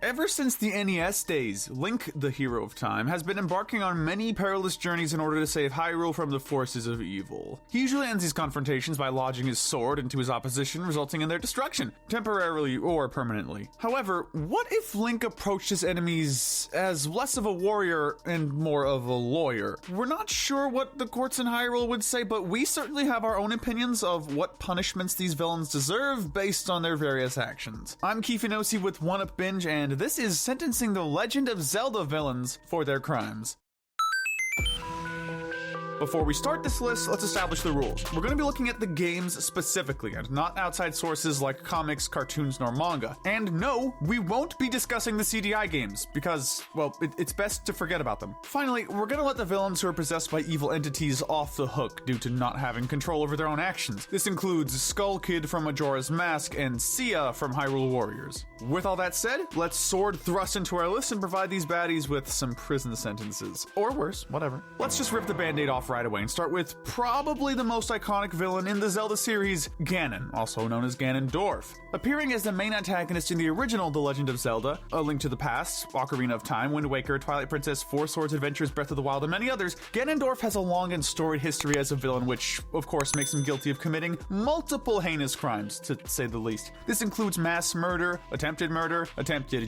Ever since the NES days, Link, the hero of time, has been embarking on many perilous journeys in order to save Hyrule from the forces of evil. He usually ends these confrontations by lodging his sword into his opposition, resulting in their destruction, temporarily or permanently. However, what if Link approached his enemies as less of a warrior and more of a lawyer? We're not sure what the courts in Hyrule would say, but we certainly have our own opinions of what punishments these villains deserve based on their various actions. I'm Kifinosi with One Up Binge, and this is sentencing the Legend of Zelda villains for their crimes. Before we start this list, let's establish the rules. We're going to be looking at the games specifically, and not outside sources like comics, cartoons, nor manga. And no, we won't be discussing the CDI games, because, well, it's best to forget about them. Finally, we're going to let the villains who are possessed by evil entities off the hook due to not having control over their own actions. This includes Skull Kid from Majora's Mask and Sia from Hyrule Warriors. With all that said, let's sword thrust into our list and provide these baddies with some prison sentences. Or worse, whatever. Let's just rip the band-aid off right away and start with probably the most iconic villain in the Zelda series, Ganon, also known as Ganondorf. Appearing as the main antagonist in the original The Legend of Zelda, A Link to the Past, Ocarina of Time, Wind Waker, Twilight Princess, Four Swords Adventures, Breath of the Wild, and many others, Ganondorf has a long and storied history as a villain, which, of course, makes him guilty of committing multiple heinous crimes, to say the least. This includes mass murder, attempted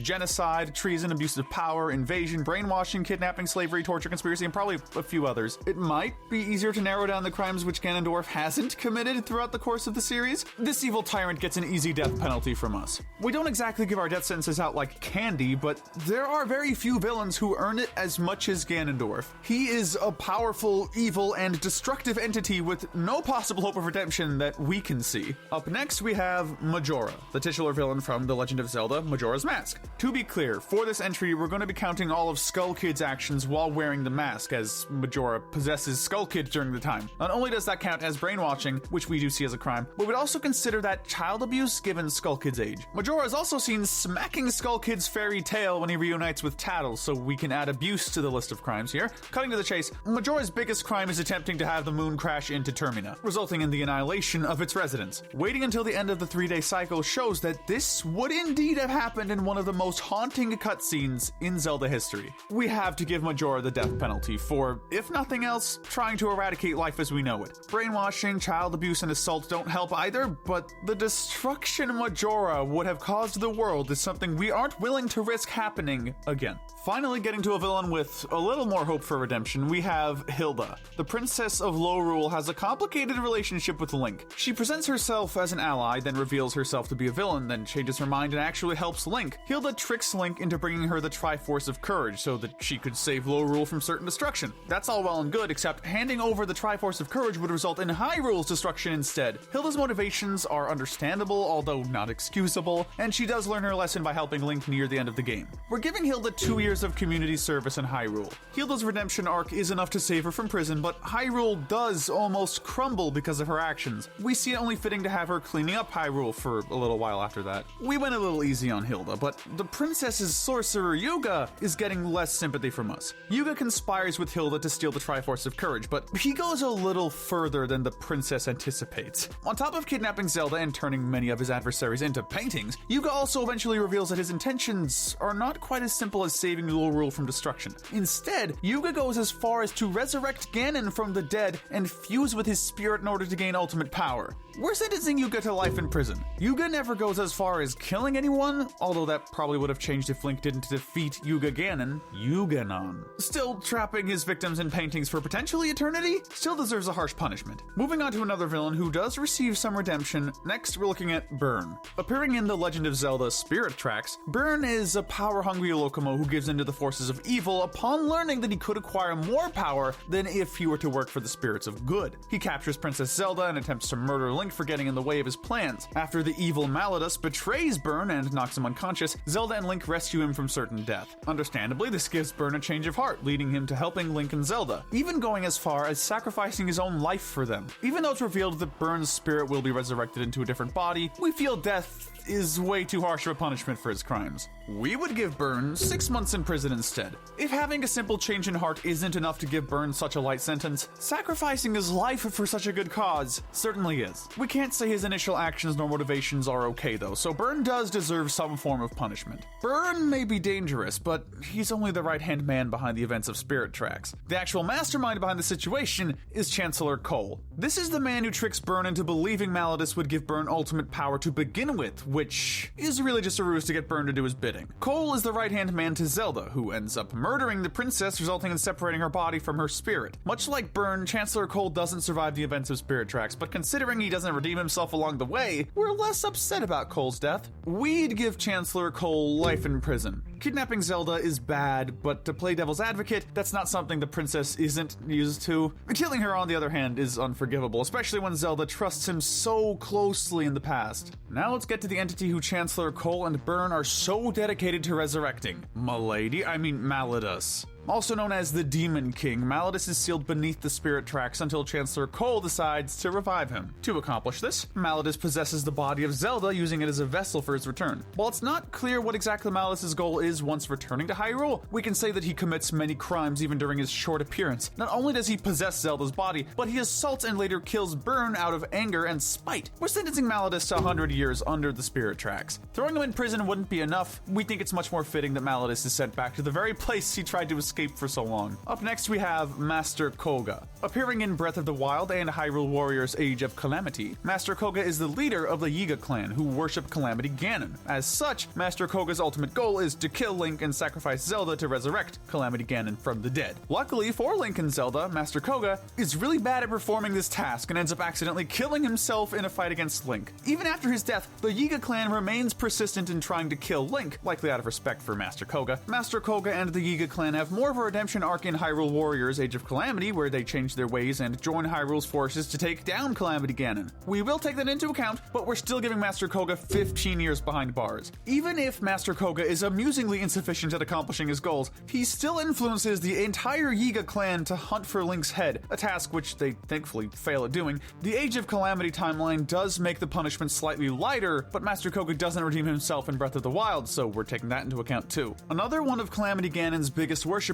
genocide, treason, abuse of power, invasion, brainwashing, kidnapping, slavery, torture, conspiracy, and probably a few others. It might be easier to narrow down the crimes which Ganondorf hasn't committed throughout the course of the series. This evil tyrant gets an easy death penalty from us. We don't exactly give our death sentences out like candy, but there are very few villains who earn it as much as Ganondorf. He is a powerful, evil, and destructive entity with no possible hope of redemption that we can see. Up next, we have Majora, the titular villain from The Legend of Zelda, Majora's Mask. To be clear, for this entry, we're going to be counting all of Skull Kid's actions while wearing the mask, as Majora possesses Skull Kid during the time. Not only does that count as brainwashing, which we do see as a crime, but we'd also consider that child abuse given Skull Kid's age. Majora is also seen smacking Skull Kid's fairy tail when he reunites with Tattle, so we can add abuse to the list of crimes here. Cutting to the chase, Majora's biggest crime is attempting to have the moon crash into Termina, resulting in the annihilation of its residents. Waiting until the end of the 3-day cycle shows that this would indeed have happened in one of the most haunting cutscenes in Zelda history. We have to give Majora the death penalty for, if nothing else, trying to eradicate life as we know it. Brainwashing, child abuse, and assault don't help either, but the destruction Majora would have caused the world is something we aren't willing to risk happening again. Finally, getting to a villain with a little more hope for redemption, we have Hilda. The Princess of Lorule has a complicated relationship with Link. She presents herself as an ally, then reveals herself to be a villain, then changes her mind and actually helps Link. Hilda tricks Link into bringing her the Triforce of Courage so that she could save Lorule from certain destruction. That's all well and good, except handing over the Triforce of Courage would result in Hyrule's destruction instead. Hilda's motivations are understandable, although not excusable, and she does learn her lesson by helping Link near the end of the game. We're giving Hilda 2 years of community service in Hyrule. Hilda's redemption arc is enough to save her from prison, but Hyrule does almost crumble because of her actions. We see it only fitting to have her cleaning up Hyrule for a little while after that. We went a little easy on Hilda, but the princess's sorcerer Yuga is getting less sympathy from us. Yuga conspires with Hilda to steal the Triforce of Courage, but he goes a little further than the princess anticipates. On top of kidnapping Zelda and turning many of his adversaries into paintings, Yuga also eventually reveals that his intentions are not quite as simple as saving Lorule from destruction. Instead, Yuga goes as far as to resurrect Ganon from the dead and fuse with his spirit in order to gain ultimate power. We're sentencing Yuga to life in prison. Yuga never goes as far as killing anyone, although that probably would have changed if Link didn't defeat Yuga Ganon, Yuganon. Still, trapping his victims in paintings for potentially eternity still deserves a harsh punishment. Moving on to another villain who does receive some redemption, next we're looking at Burn. Appearing in The Legend of Zelda Spirit Tracks, Burn is a power-hungry Lokomo who gives into the forces of evil upon learning that he could acquire more power than if he were to work for the spirits of good. He captures Princess Zelda and attempts to murder Link for getting in the way of his plans. After the evil Maldus betrays Burn and knocks him unconscious, Zelda and Link rescue him from certain death. Understandably, this gives Burn a change of heart, leading him to helping Link and Zelda, even going as far as sacrificing his own life for them. Even though it's revealed that Burn's spirit will be resurrected into a different body, we feel death death is way too harsh of a punishment for his crimes. We would give Byrne 6 months in prison instead. If having a simple change in heart isn't enough to give Byrne such a light sentence, sacrificing his life for such a good cause certainly is. We can't say his initial actions nor motivations are okay though, so Byrne does deserve some form of punishment. Byrne may be dangerous, but he's only the right-hand man behind the events of Spirit Tracks. The actual mastermind behind the situation is Chancellor Cole. This is the man who tricks Byrne into believing Maldus would give Byrne ultimate power to begin with, which is really just a ruse to get Byrne to do his bidding. Cole is the right-hand man to Zelda, who ends up murdering the princess, resulting in separating her body from her spirit. Much like Byrne, Chancellor Cole doesn't survive the events of Spirit Tracks, but considering he doesn't redeem himself along the way, we're less upset about Cole's death. We'd give Chancellor Cole life in prison. Kidnapping Zelda is bad, but to play devil's advocate, that's not something the princess isn't used to. Killing her, on the other hand, is unforgivable, especially when Zelda trusts him so closely in the past. Now let's get to the entity who Chancellor Cole and Byrne are so dedicated to resurrecting. Maldus. Also known as the Demon King, Maldus is sealed beneath the Spirit Tracks until Chancellor Cole decides to revive him. To accomplish this, Maldus possesses the body of Zelda, using it as a vessel for his return. While it's not clear what exactly Maldus's goal is once returning to Hyrule, we can say that he commits many crimes even during his short appearance. Not only does he possess Zelda's body, but he assaults and later kills Byrne out of anger and spite. We're sentencing Maldus to 100 years under the Spirit Tracks. Throwing him in prison wouldn't be enough. We think it's much more fitting that Maldus is sent back to the very place he tried to escape for so long. Up next we have Master Koga. Appearing in Breath of the Wild and Hyrule Warriors Age of Calamity, Master Koga is the leader of the Yuga clan who worship Calamity Ganon. As such, Master Koga's ultimate goal is to kill Link and sacrifice Zelda to resurrect Calamity Ganon from the dead. Luckily for Link and Zelda, Master Koga is really bad at performing this task and ends up accidentally killing himself in a fight against Link. Even after his death, the Yuga clan remains persistent in trying to kill Link, likely out of respect for Master Koga. Master Koga and the Yuga clan have more of a redemption arc in Hyrule Warriors Age of Calamity, where they change their ways and join Hyrule's forces to take down Calamity Ganon. We will take that into account, but we're still giving Master Koga 15 years behind bars. Even if Master Koga is amusingly insufficient at accomplishing his goals, he still influences the entire Yuga clan to hunt for Link's head, a task which they thankfully fail at doing. The Age of Calamity timeline does make the punishment slightly lighter, but Master Koga doesn't redeem himself in Breath of the Wild, so we're taking that into account too. Another one of Calamity Ganon's biggest worshippers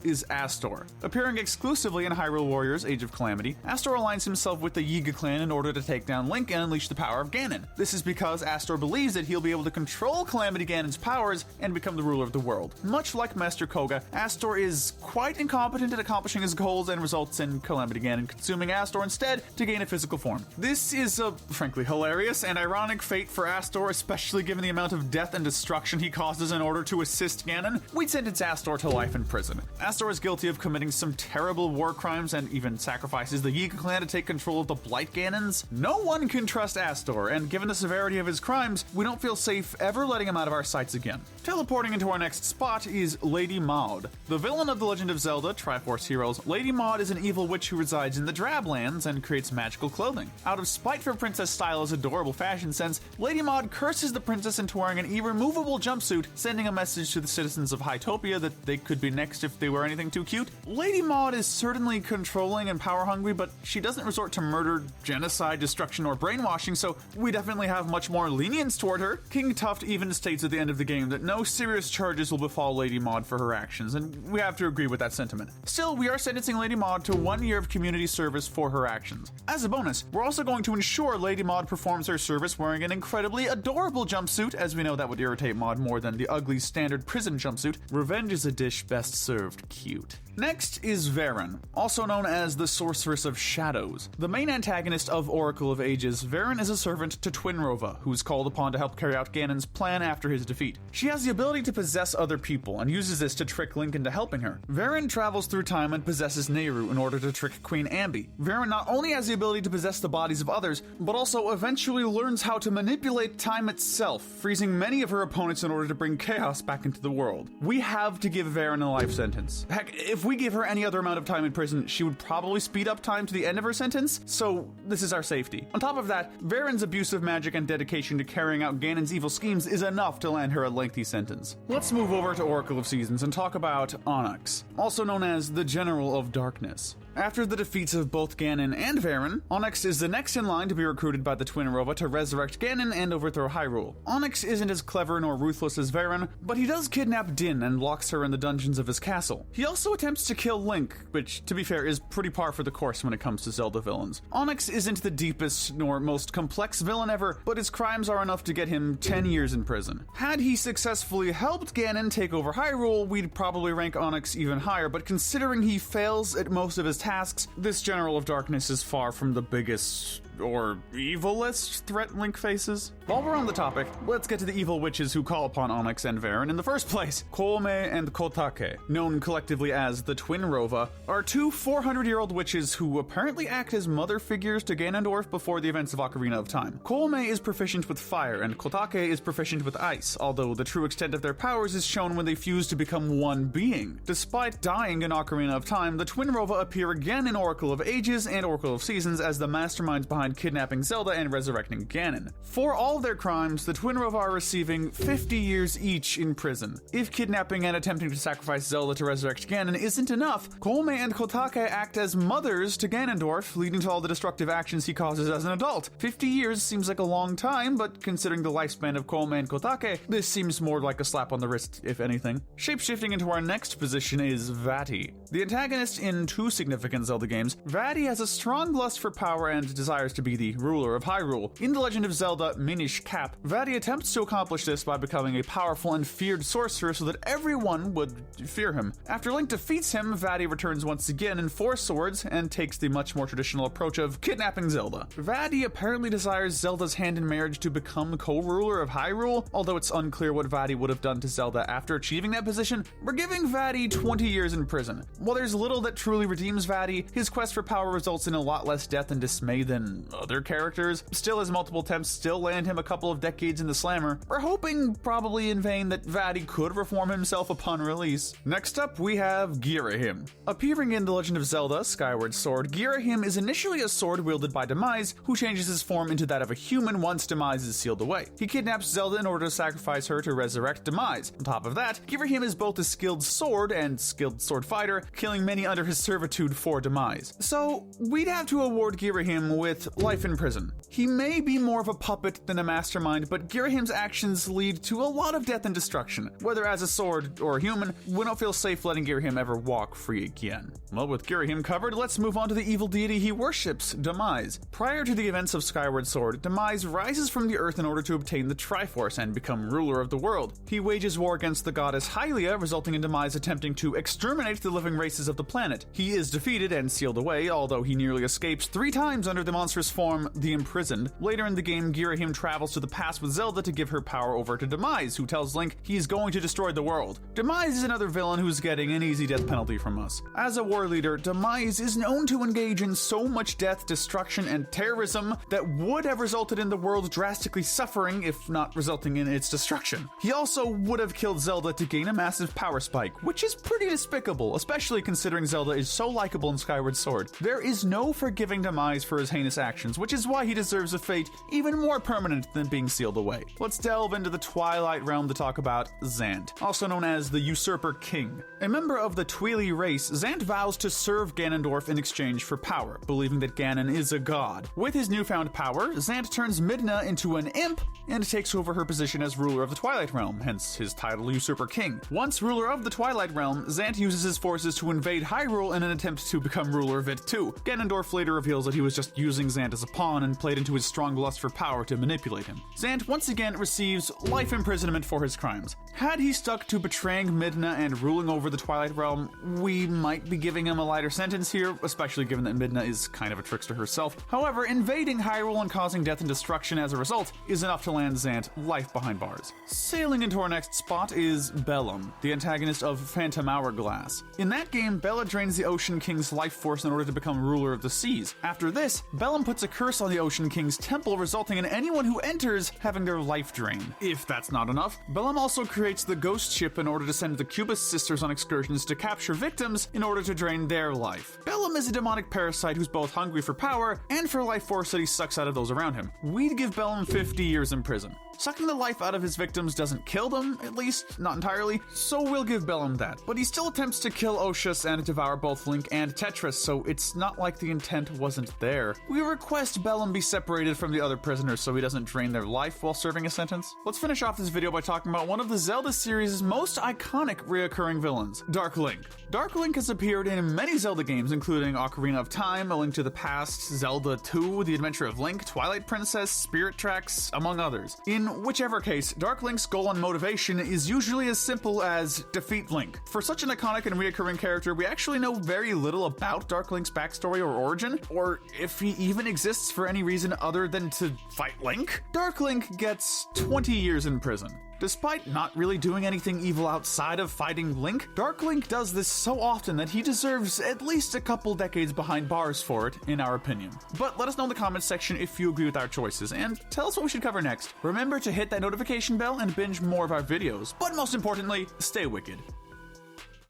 is Astor. Appearing exclusively in Hyrule Warriors Age of Calamity, Astor aligns himself with the Yuga clan in order to take down Link and unleash the power of Ganon. This is because Astor believes that he'll be able to control Calamity Ganon's powers and become the ruler of the world. Much like Master Koga, Astor is quite incompetent at accomplishing his goals and results in Calamity Ganon consuming Astor instead to gain a physical form. This is a frankly hilarious and ironic fate for Astor, especially given the amount of death and destruction he causes in order to assist Ganon. We'd sentence Astor to life in prison. Astor is guilty of committing some terrible war crimes and even sacrifices the Yuga clan to take control of the Blight Ganons. No one can trust Astor, and given the severity of his crimes, we don't feel safe ever letting him out of our sights again. Teleporting into our next spot is Lady Maud. The villain of The Legend of Zelda Triforce Heroes, Lady Maud is an evil witch who resides in the Drablands and creates magical clothing. Out of spite for Princess Styla's adorable fashion sense, Lady Maud curses the princess into wearing an irremovable jumpsuit, sending a message to the citizens of Hytopia that they could be next if they wear anything too cute. Lady Maud is certainly controlling and power-hungry, but she doesn't resort to murder, genocide, destruction, or brainwashing, so we definitely have much more lenience toward her. King Tuft even states at the end of the game that no serious charges will befall Lady Maud for her actions, and we have to agree with that sentiment. Still, we are sentencing Lady Maud to 1 year of community service for her actions. As a bonus, we're also going to ensure Lady Maud performs her service wearing an incredibly adorable jumpsuit, as we know that would irritate Maud more than the ugly standard prison jumpsuit. Revenge is a dish best served cute. Next is Varan, also known as the Sorceress of Shadows. The main antagonist of Oracle of Ages, Varan is a servant to Twinrova, who's called upon to help carry out Ganon's plan after his defeat. She has the ability to possess other people, and uses this to trick Link into helping her. Varan travels through time and possesses Nehru in order to trick Queen Ambi. Varan not only has the ability to possess the bodies of others, but also eventually learns how to manipulate time itself, freezing many of her opponents in order to bring chaos back into the world. We have to give Varan a life sentence. Heck, if we give her any other amount of time in prison, she would probably speed up time to the end of her sentence, so this is our safety. On top of that, Varan's abuse of magic and dedication to carrying out Ganon's evil schemes is enough to land her a lengthy sentence. Let's move over to Oracle of Seasons and talk about Onyx, also known as the General of Darkness. After the defeats of both Ganon and Varan, Onyx is the next in line to be recruited by the Twin Rova to resurrect Ganon and overthrow Hyrule. Onyx isn't as clever nor ruthless as Varan, but he does kidnap Din and locks her in the dungeons of his castle. He also attempts to kill Link, which, to be fair, is pretty par for the course when it comes to Zelda villains. Onyx isn't the deepest nor most complex villain ever, but his crimes are enough to get him 10 years in prison. Had he successfully helped Ganon take over Hyrule, we'd probably rank Onyx even higher, but considering he fails at most of his tasks, this General of Darkness is far from the biggest or evilest threat Link faces. While we're on the topic, let's get to the evil witches who call upon Onyx and Varan in the first place. Coleman and Kotake, known collectively as the Twin Rova, are two 400-year-old witches who apparently act as mother figures to Ganondorf before the events of Ocarina of Time. Coleman is proficient with fire and Kotake is proficient with ice, although the true extent of their powers is shown when they fuse to become one being. Despite dying in Ocarina of Time, the Twin Rova appear again in Oracle of Ages and Oracle of Seasons as the masterminds behind kidnapping Zelda and resurrecting Ganon. For all their crimes, the Twin Rova are receiving 50 years each in prison. If kidnapping and attempting to sacrifice Zelda to resurrect Ganon isn't enough, Coleman and Kotake act as mothers to Ganondorf, leading to all the destructive actions he causes as an adult. 50 years seems like a long time, but considering the lifespan of Coleman and Kotake, this seems more like a slap on the wrist, if anything. Shapeshifting into our next position is Vadi. The antagonist in two significant Zelda games, Vadi has a strong lust for power and desires to be the ruler of Hyrule. In The Legend of Zelda Minish Cap, Vadi attempts to accomplish this by becoming a powerful and feared sorcerer so that everyone would fear him. After Link defeats him, Vadi returns once again in 4 swords and takes the much more traditional approach of kidnapping Zelda. Vadi apparently desires Zelda's hand in marriage to become co-ruler of Hyrule, although it's unclear what Vadi would have done to Zelda after achieving that position. We're giving Vadi 20 years in prison. While there's little that truly redeems Vadi, his quest for power results in a lot less death and dismay than other characters. Still, his multiple attempts still land him a couple of decades in the slammer. We're hoping, probably in vain, that Vadi could reform himself upon release. Next up, we have Gira. Appearing in The Legend of Zelda Skyward Sword, Gira is initially a sword wielded by Demise, who changes his form into that of a human once Demise is sealed away. He kidnaps Zelda in order to sacrifice her to resurrect Demise. On top of that, Gira is both a skilled sword and skilled sword fighter, killing many under his servitude for Demise. So, we'd have to award Gira with life in prison. He may be more of a puppet than a mastermind, but Girahim's actions lead to a lot of death and destruction. Whether as a sword or a human, we don't feel safe letting Girahim ever walk free again. Well, with Girahim covered, let's move on to the evil deity he worships, Demise. Prior to the events of Skyward Sword, Demise rises from the earth in order to obtain the Triforce and become ruler of the world. He wages war against the goddess Hylia, resulting in Demise attempting to exterminate the living races of the planet. He is defeated and sealed away, although he nearly escapes 3 times under the monstrous form, the Imprisoned. Later in the game, Girahim travels to the past with Zelda to give her power over to Demise, who tells Link he's going to destroy the world. Demise is another villain who's getting an easy death penalty from us. As a war leader, Demise is known to engage in so much death, destruction, and terrorism that would have resulted in the world drastically suffering, if not resulting in its destruction. He also would have killed Zelda to gain a massive power spike, which is pretty despicable, especially considering Zelda is so likable in Skyward Sword. There is no forgiving Demise for his heinous actions, which is why he deserves a fate even more permanent than being sealed away. Let's delve into the Twilight Realm to talk about Zant, also known as the Usurper King. A member of the Twili race, Zant vows to serve Ganondorf in exchange for power, believing that Ganon is a god. With his newfound power, Zant turns Midna into an imp and takes over her position as ruler of the Twilight Realm, hence his title Usurper King. Once ruler of the Twilight Realm, Zant uses his forces to invade Hyrule in an attempt to become ruler of it too. Ganondorf later reveals that he was just using Zant as a pawn and played into his strong lust for power to manipulate him. Zant once again receives life imprisonment for his crimes. Had he stuck to betraying Midna and ruling over the Twilight Realm, we might be giving him a lighter sentence here, especially given that Midna is kind of a trickster herself. However, invading Hyrule and causing death and destruction as a result is enough to land Zant life behind bars. Sailing into our next spot is Bellum, the antagonist of Phantom Hourglass. In that game, Bella drains the Ocean King's life force in order to become ruler of the seas. After this, Bellum puts a curse on the Ocean King's temple, resulting in anyone who enters having their life drained. If that's not enough, Bellum also creates the Ghost Ship in order to send the Cubist sisters on excursions to capture victims in order to drain their life. Bellum is a demonic parasite who's both hungry for power and for life force that he sucks out of those around him. We'd give Bellum 50 years in prison. Sucking the life out of his victims doesn't kill them, at least not entirely, so we'll give Bellum that. But he still attempts to kill Oshus and devour both Link and Tetris, so it's not like the intent wasn't there. We request Bellum be separated from the other prisoners so he doesn't drain their life while serving a sentence. Let's finish off this video by talking about one of the Zelda series' most iconic reoccurring villains, Dark Link. Dark Link has appeared in many Zelda games, including Ocarina of Time, A Link to the Past, Zelda 2, The Adventure of Link, Twilight Princess, Spirit Tracks, among others. In whichever case, Dark Link's goal and motivation is usually as simple as defeat Link. For such an iconic and reoccurring character, we actually know very little about Dark Link's backstory or origin, or if he even exists for any reason other than to fight Link. Dark Link gets 20 years in prison. Despite not really doing anything evil outside of fighting Link, Dark Link does this so often that he deserves at least a couple decades behind bars for it, in our opinion. But let us know in the comments section if you agree with our choices, and tell us what we should cover next. Remember to hit that notification bell and binge more of our videos. But most importantly, stay wicked.